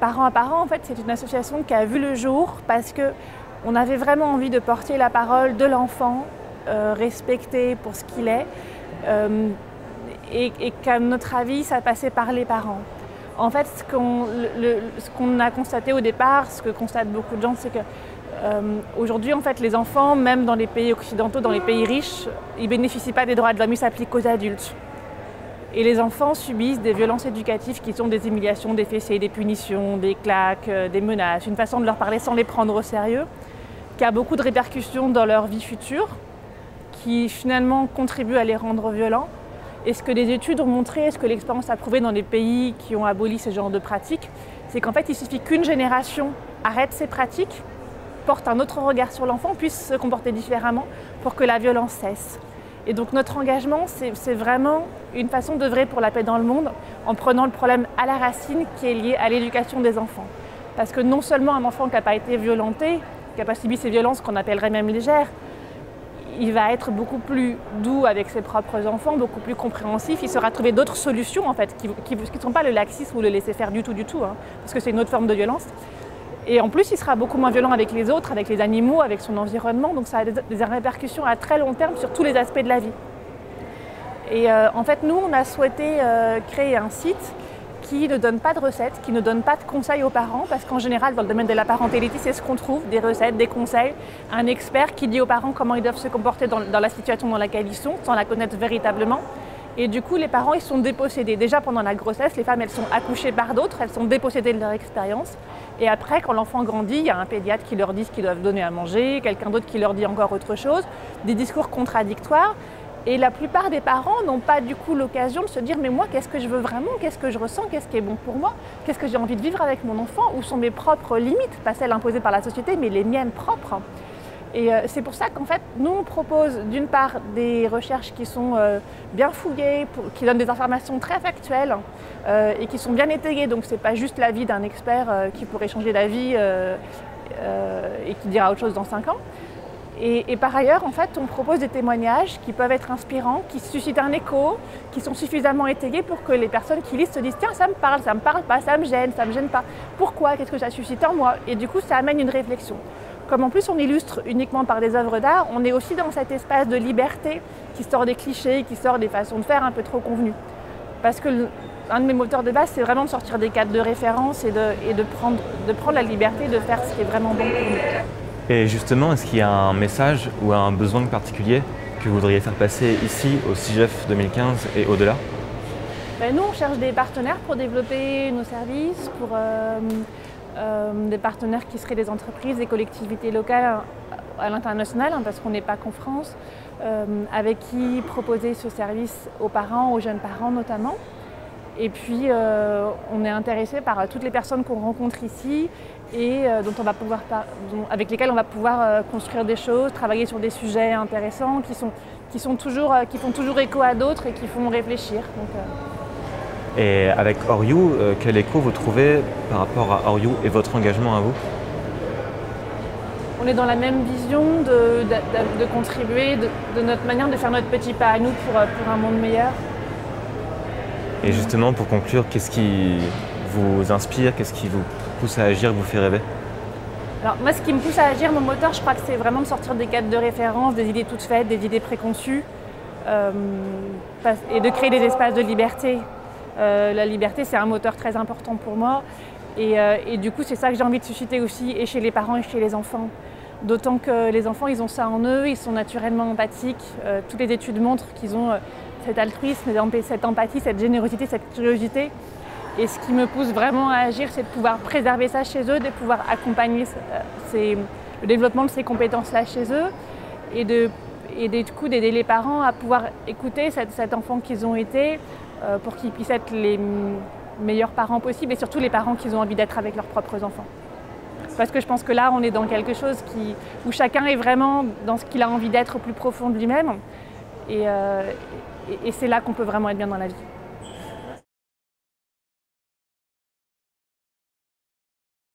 Parents à parents, en fait, c'est une association qui a vu le jour parce qu'on avait vraiment envie de porter la parole de l'enfant, respecté pour ce qu'il est, et qu'à notre avis, ça passait par les parents. En fait, ce qu'on a constaté au départ, ce que constatent beaucoup de gens, c'est que aujourd'hui, en fait, les enfants, même dans les pays occidentaux, dans les pays riches, ils ne bénéficient pas des droits de l'homme, ils s'appliquent aux adultes. Et les enfants subissent des violences éducatives qui sont des humiliations, des fessées, des punitions, des claques, des menaces, une façon de leur parler sans les prendre au sérieux, qui a beaucoup de répercussions dans leur vie future, qui finalement contribuent à les rendre violents. Et ce que les études ont montré, ce que l'expérience a prouvé dans les pays qui ont aboli ce genre de pratiques, c'est qu'en fait, il suffit qu'une génération arrête ces pratiques, porte un autre regard sur l'enfant, puisse se comporter différemment pour que la violence cesse. Et donc notre engagement, c'est vraiment une façon d'œuvrer pour la paix dans le monde en prenant le problème à la racine qui est lié à l'éducation des enfants. Parce que non seulement un enfant qui n'a pas été violenté, qui n'a pas subi ces violences qu'on appellerait même légères, il va être beaucoup plus doux avec ses propres enfants, beaucoup plus compréhensif, il saura trouver d'autres solutions en fait, qui ne sont pas le laxisme ou le laisser-faire du tout, parce que c'est une autre forme de violence. Et en plus, il sera beaucoup moins violent avec les autres, avec les animaux, avec son environnement. Donc ça a des répercussions à très long terme sur tous les aspects de la vie. Et en fait, nous, on a souhaité créer un site qui ne donne pas de recettes, qui ne donne pas de conseils aux parents, parce qu'en général, dans le domaine de la parentalité, c'est ce qu'on trouve, des recettes, des conseils, un expert qui dit aux parents comment ils doivent se comporter dans la situation dans laquelle ils sont, sans la connaître véritablement. Et du coup, les parents, ils sont dépossédés. Déjà pendant la grossesse, les femmes, elles sont accouchées par d'autres, elles sont dépossédées de leur expérience. Et après, quand l'enfant grandit, il y a un pédiatre qui leur dit ce qu'ils doivent donner à manger, quelqu'un d'autre qui leur dit encore autre chose, des discours contradictoires. Et la plupart des parents n'ont pas du coup l'occasion de se dire « mais moi, qu'est-ce que je veux vraiment? Qu'est-ce que je ressens? Qu'est-ce qui est bon pour moi? Qu'est-ce que j'ai envie de vivre avec mon enfant? Où sont mes propres limites? Pas celles imposées par la société, mais les miennes propres. » Et c'est pour ça qu'en fait, nous, on propose d'une part des recherches qui sont bien fouillées, qui donnent des informations très factuelles et qui sont bien étayées. Donc ce n'est pas juste l'avis d'un expert qui pourrait changer d'avis et qui dira autre chose dans 5 ans. Et par ailleurs, en fait, on propose des témoignages qui peuvent être inspirants, qui suscitent un écho, qui sont suffisamment étayés pour que les personnes qui lisent se disent « tiens, ça me parle pas, ça me gêne pas. Pourquoi? Qu'est-ce que ça suscite en moi ?» Et du coup, ça amène une réflexion. Comme en plus on illustre uniquement par des œuvres d'art, on est aussi dans cet espace de liberté qui sort des clichés, qui sort des façons de faire un peu trop convenues. Parce que un de mes moteurs de base, c'est vraiment de sortir des cadres de référence et de prendre la liberté de faire ce qui est vraiment bon pour nous. Et justement, est-ce qu'il y a un message ou un besoin particulier que vous voudriez faire passer ici au CIGEF 2015 et au-delà? Nous, on cherche des partenaires pour développer nos services, pour des partenaires qui seraient des entreprises, des collectivités locales à l'international, parce qu'on n'est pas qu'en France, avec qui proposer ce service aux parents, aux jeunes parents notamment. Et puis on est intéressé par toutes les personnes qu'on rencontre ici et avec lesquelles on va pouvoir construire des choses, travailler sur des sujets intéressants qui font toujours écho à d'autres et qui font réfléchir. Et avec Or You, quel écho vous trouvez par rapport à Or You et votre engagement à vous? On est dans la même vision de contribuer de notre manière de faire notre petit pas à nous pour un monde meilleur. Et justement, pour conclure, qu'est-ce qui vous inspire, qu'est-ce qui vous pousse à agir, vous fait rêver? Alors moi, ce qui me pousse à agir, mon moteur, je crois que c'est vraiment de sortir des cadres de référence, des idées toutes faites, des idées préconçues, et de créer des espaces de liberté. La liberté, c'est un moteur très important pour moi. Et du coup, c'est ça que j'ai envie de susciter aussi, et chez les parents et chez les enfants. D'autant que les enfants, ils ont ça en eux, ils sont naturellement empathiques. Toutes les études montrent qu'ils ont cet altruisme, cette empathie, cette générosité, cette curiosité. Et ce qui me pousse vraiment à agir, c'est de pouvoir préserver ça chez eux, de pouvoir accompagner le développement de ces compétences-là chez eux et du coup d'aider les parents à pouvoir écouter cet enfant qu'ils ont été pour qu'ils puissent être les meilleurs parents possibles et surtout les parents qu'ils ont envie d'être avec leurs propres enfants. Parce que je pense que là, on est dans quelque chose où chacun est vraiment dans ce qu'il a envie d'être au plus profond de lui-même et c'est là qu'on peut vraiment être bien dans la vie.